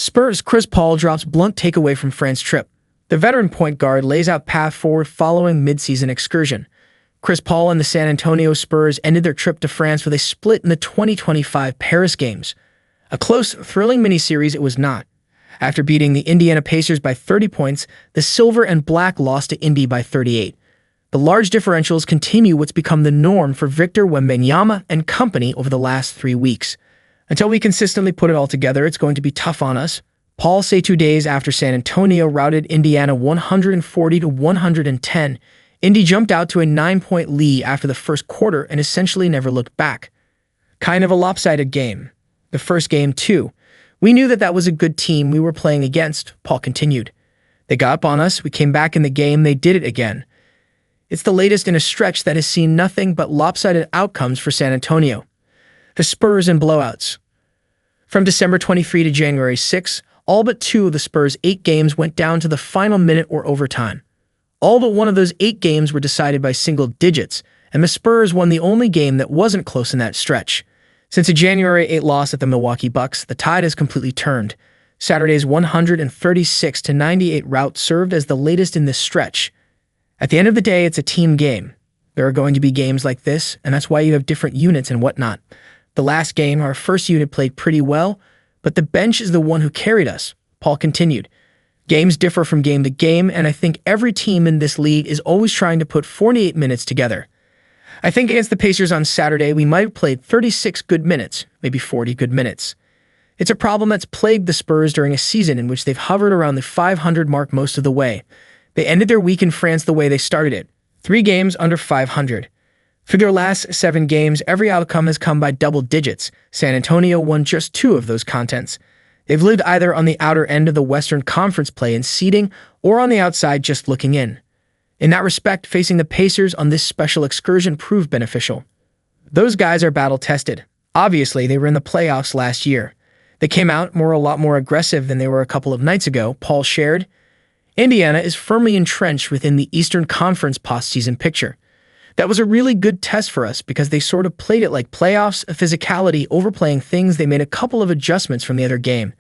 Spurs Chris Paul drops blunt takeaway from France trip. The veteran point guard lays out path forward following mid-season excursion. Chris Paul and the San Antonio Spurs ended their trip to France with a split in the 2025 Paris Games. A close, thrilling mini-series it was not. After beating the Indiana Pacers by 30 points, the Silver and Black lost to Indy by 38. The large differentials continue what's become the norm for Victor Wembanyama and company over the last 3 weeks. Until we consistently put it all together, it's going to be tough on us. Paul say 2 days after San Antonio routed Indiana 140-110, Indy jumped out to a 9-point lead after the first quarter and essentially never looked back. Kind of a lopsided game. The first game, too. We knew that was a good team we were playing against, Paul continued. They got up on us, we came back in the game, they did it again. It's the latest in a stretch that has seen nothing but lopsided outcomes for San Antonio. The Spurs and blowouts. From December 23 to January 6, all but 2 of the Spurs' 8 games went down to the final minute or overtime. All but 1 of those 8 games were decided by single digits, and the Spurs won the only game that wasn't close in that stretch. Since a January 8 loss at the Milwaukee Bucks, the tide has completely turned. Saturday's 136-98 rout served as the latest in this stretch. At the end of the day, it's a team game. There are going to be games like this, and that's why you have different units and whatnot. The last game, our first unit played pretty well, but the bench is the one who carried us, Paul continued. Games differ from game to game, and I think every team in this league is always trying to put 48 minutes together. I think against the Pacers on Saturday, we might have played 36 good minutes, maybe 40 good minutes. It's a problem that's plagued the Spurs during a season in which they've hovered around the 500 mark most of the way. They ended their week in France the way they started it, 3 games under 500. For their last 7 games, every outcome has come by double digits. San Antonio won just 2 of those contents. They've lived either on the outer end of the Western Conference play in seeding or on the outside just looking in. In that respect, facing the Pacers on this special excursion proved beneficial. Those guys are battle-tested. Obviously, they were in the playoffs last year. They came out a lot more aggressive than they were a couple of nights ago, Paul shared. Indiana is firmly entrenched within the Eastern Conference postseason picture. That was a really good test for us because they sort of played it like playoffs, a physicality, overplaying things. They made a couple of adjustments from the other game.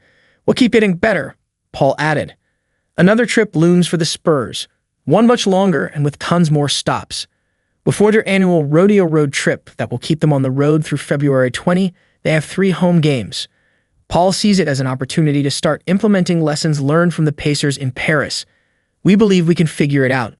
We'll keep getting better, Paul added. Another trip looms for the Spurs, one much longer and with tons more stops. Before their annual rodeo road trip that will keep them on the road through February 20, they have 3 home games. Paul sees it as an opportunity to start implementing lessons learned from the Pacers in Paris. We believe we can figure it out.